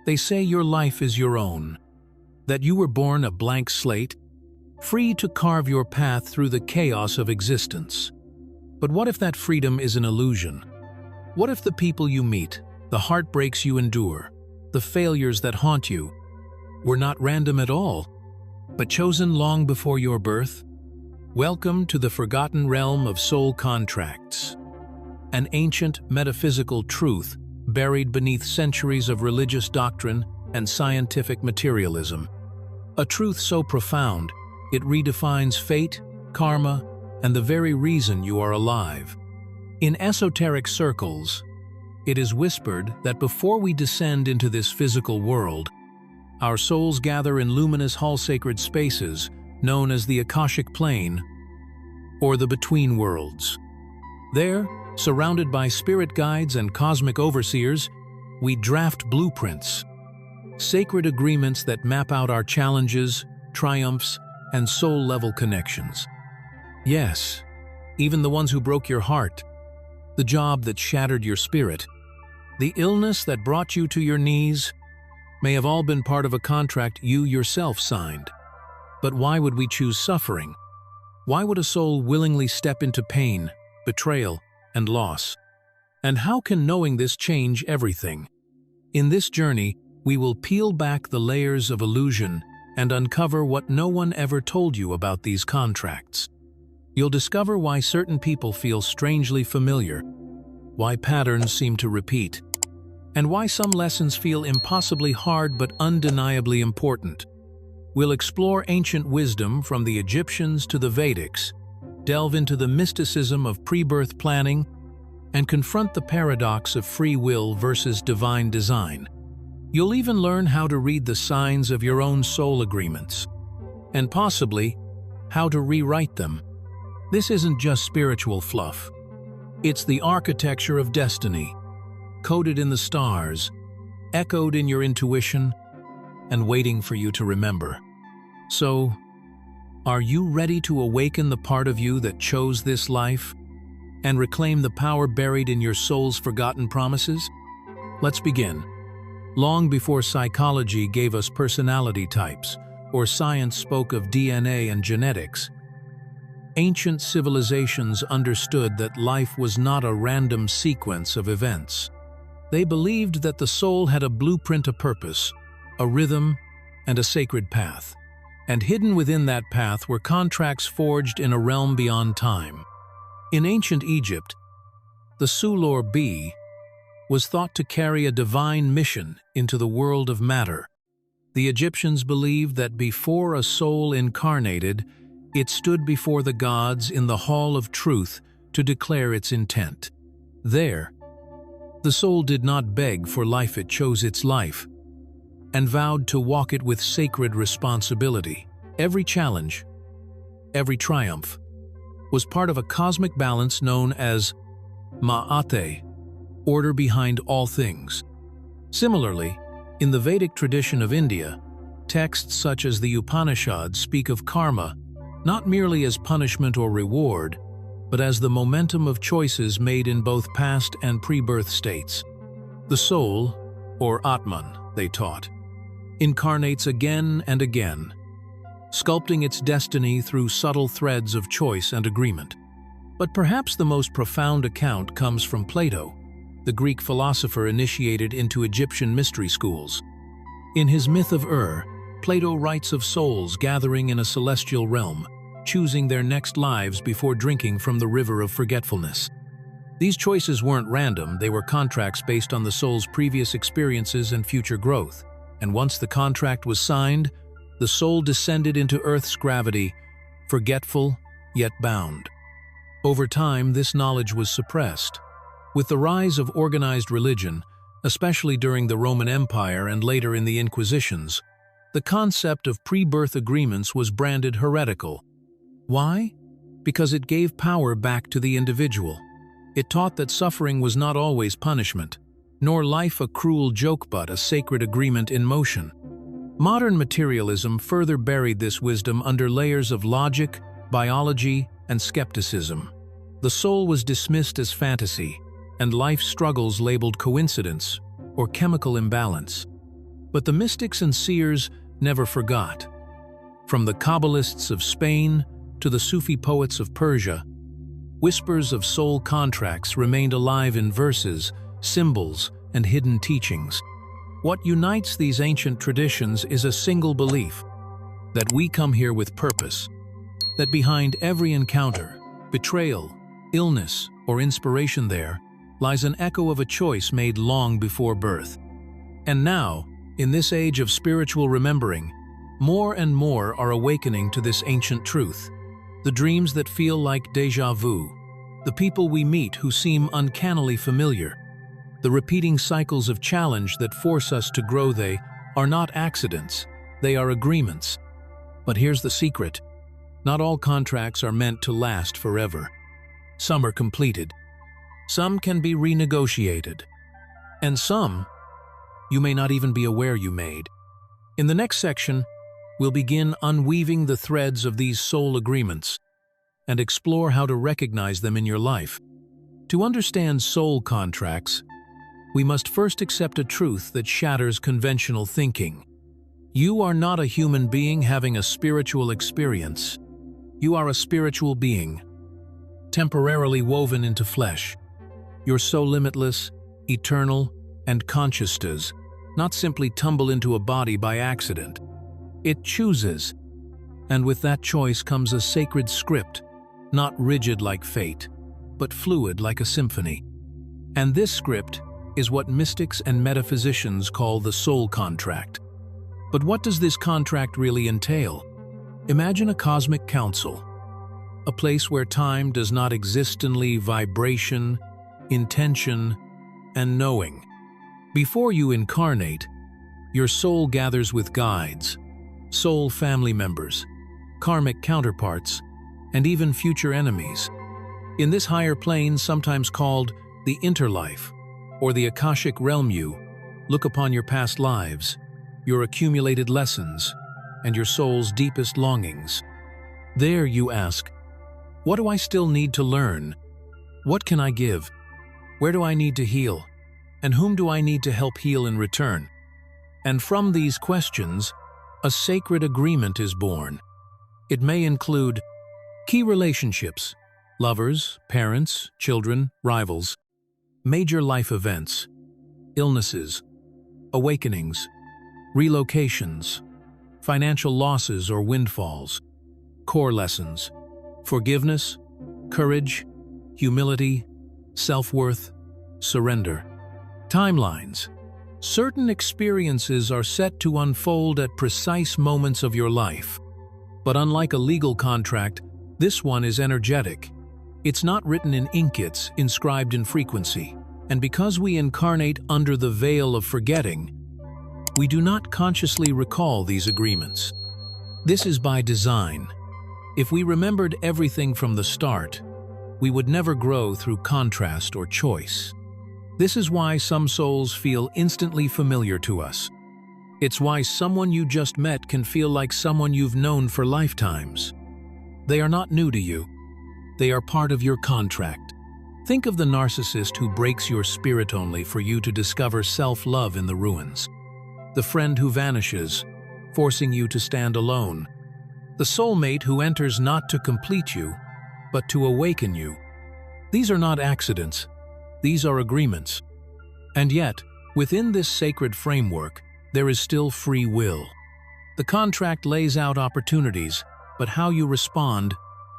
They say your life is your own, that you were born a blank slate, free to carve your path through the chaos of existence. But what if that freedom is an illusion? What if the people you meet, the heartbreaks you endure, the failures that haunt you, were not random at all, but chosen long before your birth? Welcome to the forgotten realm of soul contracts, an ancient metaphysical truth buried beneath centuries of religious doctrine and scientific materialism. A truth so profound, it redefines fate, karma, and the very reason you are alive. In esoteric circles, it is whispered that before we descend into this physical world, our souls gather in luminous hall-sacred spaces known as the Akashic plane or the between worlds. There, surrounded by spirit guides and cosmic overseers, we draft blueprints, sacred agreements that map out our challenges, triumphs, and soul-level connections. Yes, even the ones who broke your heart, the job that shattered your spirit, the illness that brought you to your knees, may have all been part of a contract you yourself signed. But why would we choose suffering? Why would a soul willingly step into pain, betrayal, and loss? And how can knowing this change everything? In this journey, we will peel back the layers of illusion and uncover what no one ever told you about these contracts. You'll discover why certain people feel strangely familiar, why patterns seem to repeat, and why some lessons feel impossibly hard but undeniably important. We'll explore ancient wisdom from the Egyptians to the Vedics, delve into the mysticism of pre-birth planning, and confront the paradox of free will versus divine design. You'll even learn how to read the signs of your own soul agreements, and possibly how to rewrite them. This isn't just spiritual fluff. It's the architecture of destiny, coded in the stars, echoed in your intuition, and waiting for you to remember. So, are you ready to awaken the part of you that chose this life and reclaim the power buried in your soul's forgotten promises? Let's begin. Long before psychology gave us personality types, or science spoke of DNA and genetics, ancient civilizations understood that life was not a random sequence of events. They believed that the soul had a blueprint, a purpose, a rhythm, and a sacred path. And hidden within that path were contracts forged in a realm beyond time. In ancient Egypt, the Sulor bee was thought to carry a divine mission into the world of matter. The Egyptians believed that before a soul incarnated, it stood before the gods in the Hall of Truth to declare its intent. There, the soul did not beg for life, it chose its life, and vowed to walk it with sacred responsibility. Every challenge, every triumph, was part of a cosmic balance known as Ma'ate, order behind all things. Similarly, in the Vedic tradition of India, texts such as the Upanishads speak of karma not merely as punishment or reward, but as the momentum of choices made in both past and pre-birth states. The soul, or Atman, they taught, incarnates again and again, sculpting its destiny through subtle threads of choice and agreement. But perhaps the most profound account comes from Plato, the Greek philosopher initiated into Egyptian mystery schools. In his myth of Plato writes of souls gathering in a celestial realm, choosing their next lives before drinking from the river of forgetfulness. These choices weren't random, they were contracts based on the soul's previous experiences and future growth. And once the contract was signed, the soul descended into Earth's gravity, forgetful yet bound. Over time, this knowledge was suppressed. With the rise of organized religion, especially during the Roman Empire and later in the Inquisitions, the concept of pre-birth agreements was branded heretical. Why? Because it gave power back to the individual. It taught that suffering was not always punishment, nor life a cruel joke but a sacred agreement in motion. Modern materialism further buried this wisdom under layers of logic, biology, and skepticism. The soul was dismissed as fantasy, and life's struggles labeled coincidence or chemical imbalance. But the mystics and seers never forgot. From the Kabbalists of Spain to the Sufi poets of Persia, whispers of soul contracts remained alive in verses, symbols, and hidden teachings. What unites these ancient traditions is a single belief: that we come here with purpose, that behind every encounter, betrayal, illness, or inspiration there lies an echo of a choice made long before birth. And now, in this age of spiritual remembering, more and more are awakening to this ancient truth. The dreams that feel like déjà vu, the people we meet who seem uncannily familiar, the repeating cycles of challenge that force us to grow, they are not accidents, they are agreements. But here's the secret: not all contracts are meant to last forever. Some are completed, some can be renegotiated, and some you may not even be aware you made. In the next section, we'll begin unweaving the threads of these soul agreements and explore how to recognize them in your life. To understand soul contracts, we must first accept a truth that shatters conventional thinking. You are not a human being having a spiritual experience. You are a spiritual being, temporarily woven into flesh. Your soul limitless, eternal, and conscious does not simply tumble into a body by accident. It chooses, and with that choice comes a sacred script, not rigid like fate, but fluid like a symphony. And this script is what mystics and metaphysicians call the soul contract. But what does this contract really entail? Imagine a cosmic council, a place where time does not exist, only vibration, intention, and knowing. Before you incarnate, your soul gathers with guides, soul family members, karmic counterparts, and even future enemies. In this higher plane, sometimes called the interlife, or the Akashic realm, you look upon your past lives, your accumulated lessons, and your soul's deepest longings. There you ask, what do I still need to learn? What can I give? Where do I need to heal? And whom do I need to help heal in return? And from these questions, a sacred agreement is born. It may include key relationships, lovers, parents, children, rivals, major life events, illnesses, awakenings, relocations, financial losses or windfalls, core lessons, forgiveness, courage, humility, self-worth, surrender. Timelines. Certain experiences are set to unfold at precise moments of your life. But unlike a legal contract, this one is energetic. It's not written in ink, it's inscribed in frequency. And because we incarnate under the veil of forgetting, we do not consciously recall these agreements. This is by design. If we remembered everything from the start, we would never grow through contrast or choice. This is why some souls feel instantly familiar to us. It's why someone you just met can feel like someone you've known for lifetimes. They are not new to you. They are part of your contract. Think of the narcissist who breaks your spirit only for you to discover self-love in the ruins. The friend who vanishes, forcing you to stand alone. The soulmate who enters not to complete you, but to awaken you. These are not accidents. These are agreements. And yet, within this sacred framework, there is still free will. The contract lays out opportunities, but how you respond,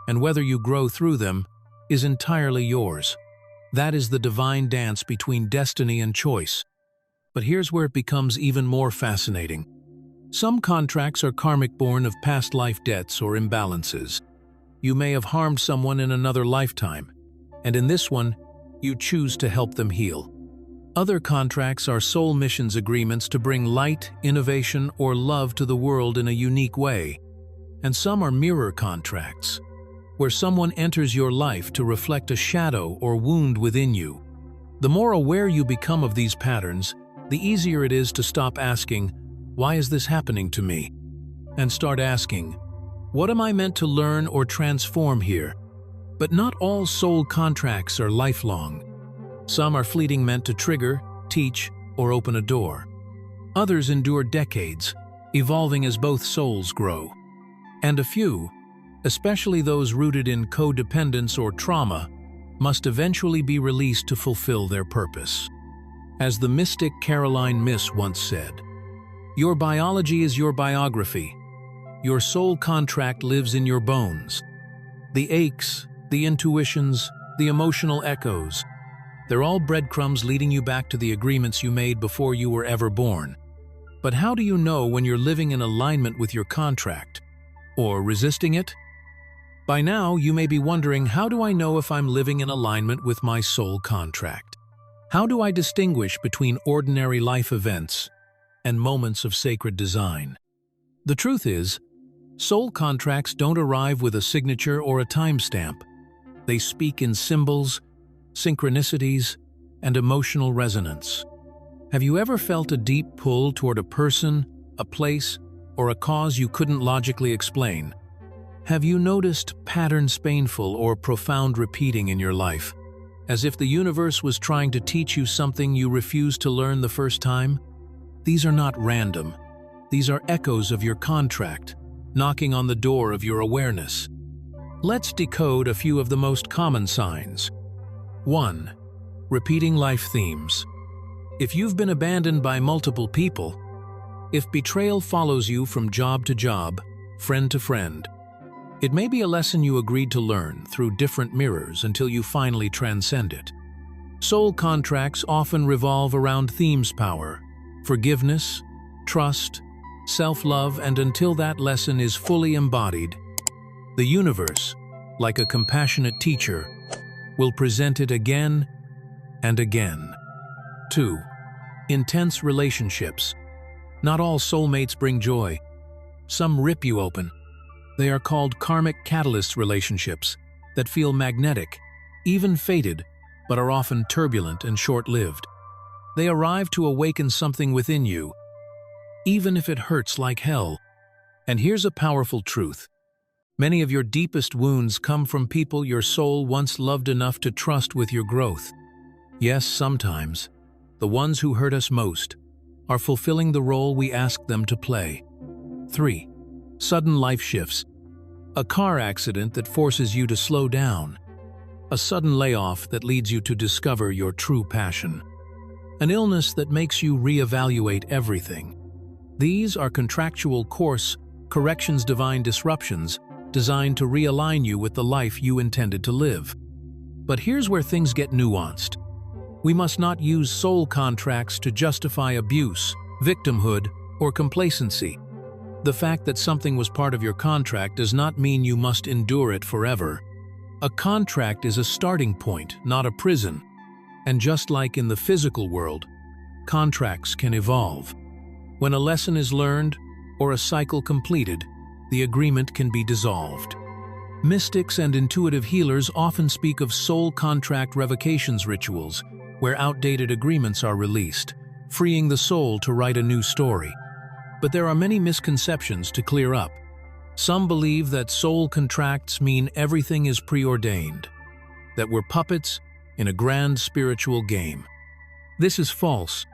and whether you grow through them, is entirely yours. That is the divine dance between destiny and choice. But here's where it becomes even more fascinating. Some contracts are karmic, born of past life debts or imbalances. You may have harmed someone in another lifetime, and in this one, you choose to help them heal. Other contracts are soul missions agreements to bring light, innovation, or love to the world in a unique way. And some are mirror contracts, where someone enters your life to reflect a shadow or wound within you. The more aware you become of these patterns, the easier it is to stop asking, "Why is this happening to me?" and start asking, "What am I meant to learn or transform here?" But not all soul contracts are lifelong. Some are fleeting, meant to trigger, teach, or open a door. Others endure decades, evolving as both souls grow. And a few, especially those rooted in codependence or trauma, must eventually be released to fulfill their purpose. As the mystic Caroline Myss once said, "Your biology is your biography. Your soul contract lives in your bones. The aches, the intuitions, the emotional echoes, they're all breadcrumbs leading you back to the agreements you made before you were ever born. But how do you know when you're living in alignment with your contract? Or resisting it? By now, you may be wondering, how do I know if I'm living in alignment with my soul contract? How do I distinguish between ordinary life events and moments of sacred design? The truth is, soul contracts don't arrive with a signature or a timestamp. They speak in symbols, synchronicities, and emotional resonance. Have you ever felt a deep pull toward a person, a place, or a cause you couldn't logically explain? Have you noticed patterns painful or profound repeating in your life, as if the universe was trying to teach you something you refused to learn the first time? These are not random. These are echoes of your contract, knocking on the door of your awareness. Let's decode a few of the most common signs. 1. Repeating life themes. If you've been abandoned by multiple people, if betrayal follows you from job to job, friend to friend, it may be a lesson you agreed to learn through different mirrors until you finally transcend it. Soul contracts often revolve around themes: power, forgiveness, trust, self-love, and until that lesson is fully embodied, the universe, like a compassionate teacher, will present it again and again. 2. Intense relationships. Not all soulmates bring joy. Some rip you open. They are called karmic catalyst relationships that feel magnetic, even fated, but are often turbulent and short-lived. They arrive to awaken something within you, even if it hurts like hell. And here's a powerful truth. Many of your deepest wounds come from people your soul once loved enough to trust with your growth. Yes, sometimes, the ones who hurt us most are fulfilling the role we asked them to play. 3. Sudden life shifts. A car accident that forces you to slow down. A sudden layoff that leads you to discover your true passion. An illness that makes you reevaluate everything. These are contractual course corrections, divine disruptions designed to realign you with the life you intended to live. But here's where things get nuanced. We must not use soul contracts to justify abuse, victimhood, or complacency. The fact that something was part of your contract does not mean you must endure it forever. A contract is a starting point, not a prison. And just like in the physical world, contracts can evolve. When a lesson is learned or a cycle completed, the agreement can be dissolved. Mystics and intuitive healers often speak of soul contract revocations rituals, where outdated agreements are released, freeing the soul to write a new story. But there are many misconceptions to clear up. Some believe that soul contracts mean everything is preordained, that we're puppets in a grand spiritual game. This is false.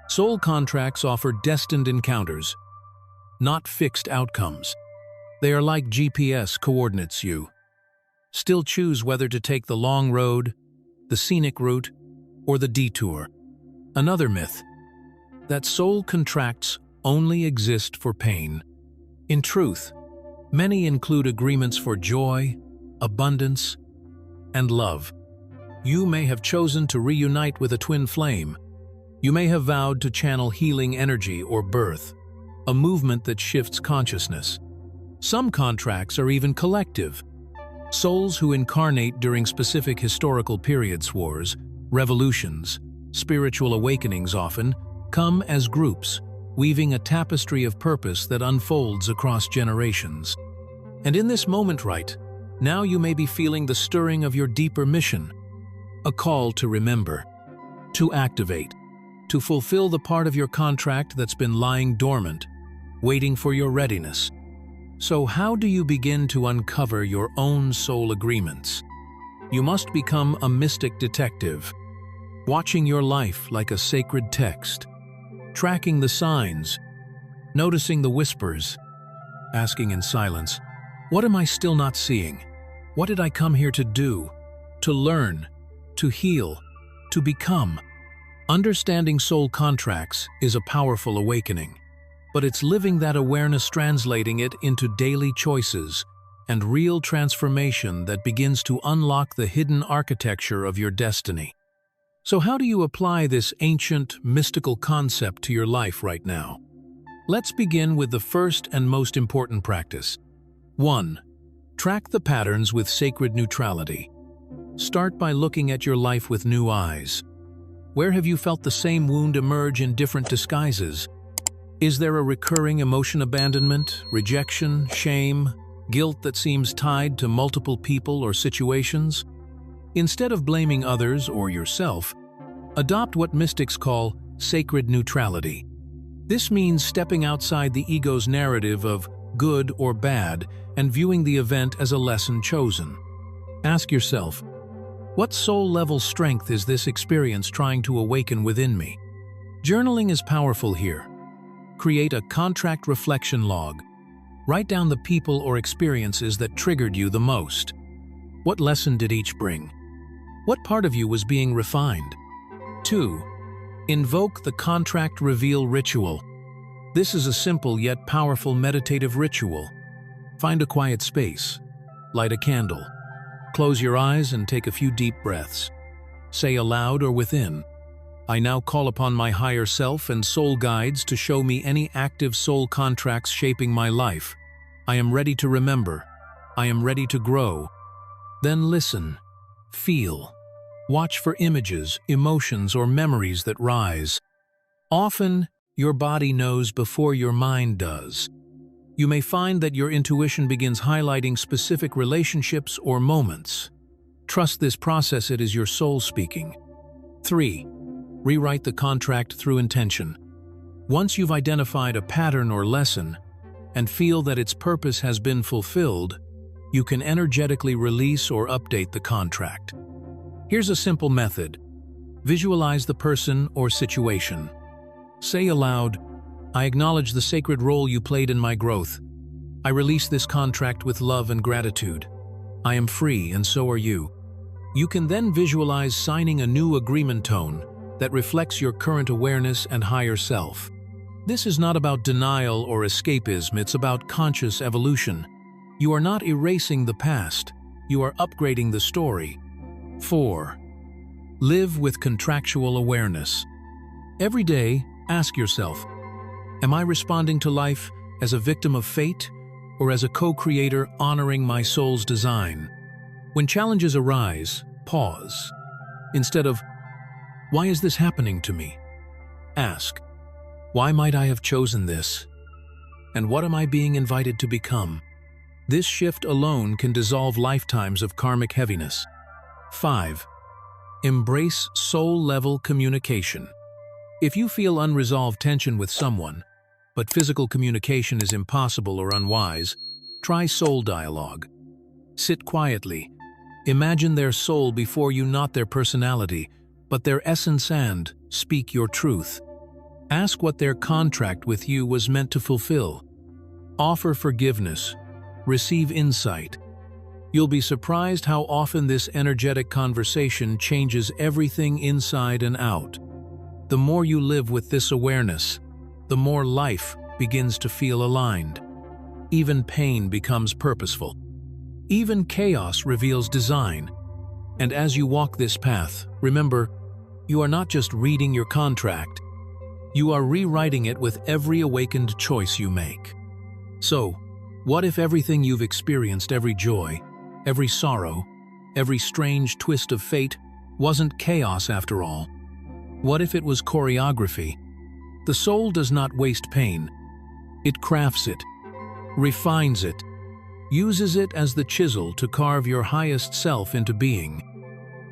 Soul contracts offer destined encounters, not fixed outcomes. They are like GPS coordinates. You still choose whether to take the long road, the scenic route, or the detour. Another myth, that soul contracts only exist for pain. In truth, many include agreements for joy, abundance, and love. You may have chosen to reunite with a twin flame. You may have vowed to channel healing energy or birth, a movement that shifts consciousness. Some contracts are even collective. Souls who incarnate during specific historical periods, wars, revolutions, spiritual awakenings often come as groups, weaving a tapestry of purpose that unfolds across generations. And in this moment right now, you may be feeling the stirring of your deeper mission, a call to remember, to activate, to fulfill the part of your contract that's been lying dormant, waiting for your readiness. So how do you begin to uncover your own soul agreements? You must become a mystic detective, watching your life like a sacred text, tracking the signs, noticing the whispers, asking in silence, what am I still not seeing? What did I come here to do? To learn, to heal, to become. Understanding soul contracts is a powerful awakening, but it's living that awareness, translating it into daily choices and real transformation that begins to unlock the hidden architecture of your destiny. So how do you apply this ancient, mystical concept to your life right now? Let's begin with the first and most important practice. 1. Track the patterns with sacred neutrality. Start by looking at your life with new eyes. Where have you felt the same wound emerge in different disguises? Is there a recurring emotion, abandonment, rejection, shame, guilt that seems tied to multiple people or situations? Instead of blaming others or yourself, adopt what mystics call sacred neutrality. This means stepping outside the ego's narrative of good or bad and viewing the event as a lesson chosen. Ask yourself, what soul-level strength is this experience trying to awaken within me? Journaling is powerful here. Create a contract reflection log. Write down the people or experiences that triggered you the most. What lesson did each bring? What part of you was being refined? 2. Invoke the contract reveal ritual. This is a simple yet powerful meditative ritual. Find a quiet space. Light a candle. Close your eyes and take a few deep breaths. Say aloud or within, I now call upon my higher self and soul guides to show me any active soul contracts shaping my life. I am ready to remember. I am ready to grow. Then listen, feel. Watch for images, emotions, or memories that rise. Often, your body knows before your mind does. You may find that your intuition begins highlighting specific relationships or moments. Trust this process, it is your soul speaking. 3. Rewrite the contract through intention. Once you've identified a pattern or lesson and feel that its purpose has been fulfilled, you can energetically release or update the contract. Here's a simple method. Visualize the person or situation. Say aloud, I acknowledge the sacred role you played in my growth. I release this contract with love and gratitude. I am free, and so are you. You can then visualize signing a new agreement tone that reflects your current awareness and higher self. This is not about denial or escapism, it's about conscious evolution. You are not erasing the past, you are upgrading the story. 4. Live with contractual awareness. Every day, ask yourself, am I responding to life as a victim of fate or as a co-creator honoring my soul's design? When challenges arise, pause. Instead of, why is this happening to me? Ask, why might I have chosen this? And what am I being invited to become? This shift alone can dissolve lifetimes of karmic heaviness. 5. Embrace soul-level communication. If you feel unresolved tension with someone, but physical communication is impossible or unwise, try soul dialogue. Sit quietly. Imagine their soul before you, not their personality, but their essence, and speak your truth. Ask what their contract with you was meant to fulfill. Offer forgiveness. Receive insight. You'll be surprised how often this energetic conversation changes everything inside and out. The more you live with this awareness, the more life begins to feel aligned. Even pain becomes purposeful. Even chaos reveals design. And as you walk this path, remember, you are not just reading your contract, you are rewriting it with every awakened choice you make. So, what if everything you've experienced, every joy, every sorrow, every strange twist of fate, wasn't chaos after all? What if it was choreography? The soul does not waste pain. It crafts it, refines it, uses it as the chisel to carve your highest self into being.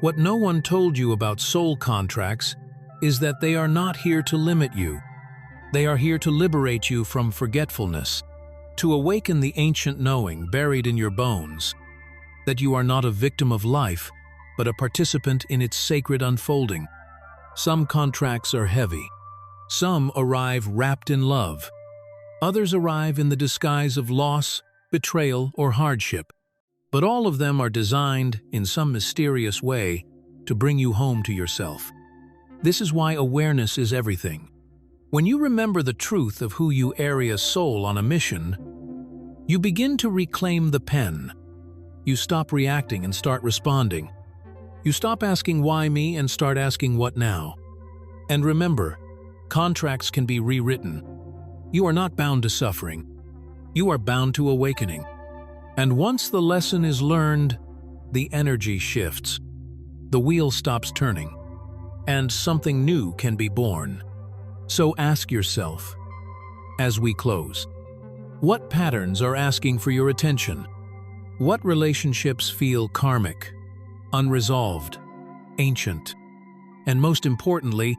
What no one told you about soul contracts is that they are not here to limit you. They are here to liberate you from forgetfulness, to awaken the ancient knowing buried in your bones, that you are not a victim of life, but a participant in its sacred unfolding. Some contracts are heavy. Some arrive wrapped in love. Others arrive in the disguise of loss, betrayal, or hardship. But all of them are designed, in some mysterious way, to bring you home to yourself. This is why awareness is everything. When you remember the truth of who you are, a soul on a mission, you begin to reclaim the pen. You stop reacting and start responding. You stop asking why me and start asking what now. And remember, contracts can be rewritten. You are not bound to suffering. You are bound to awakening. And once the lesson is learned, the energy shifts. The wheel stops turning, and something new can be born. So ask yourself, as we close, what patterns are asking for your attention? What relationships feel karmic, unresolved, ancient? And most importantly,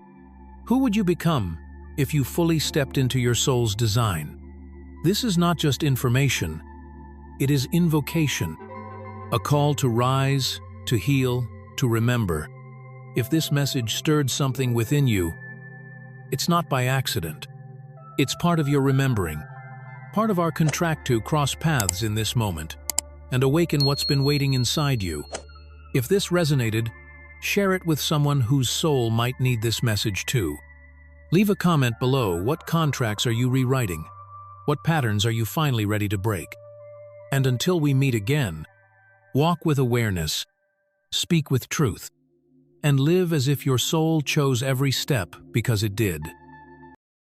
who would you become if you fully stepped into your soul's design? This is not just information, it is invocation, a call to rise, to heal, to remember. If this message stirred something within you, it's not by accident. It's part of your remembering, part of our contract to cross paths in this moment and awaken what's been waiting inside you. If this resonated, share it with someone whose soul might need this message too. Leave a comment below. What contracts are you rewriting? What patterns are you finally ready to break? And until we meet again, walk with awareness, speak with truth, and live as if your soul chose every step because it did.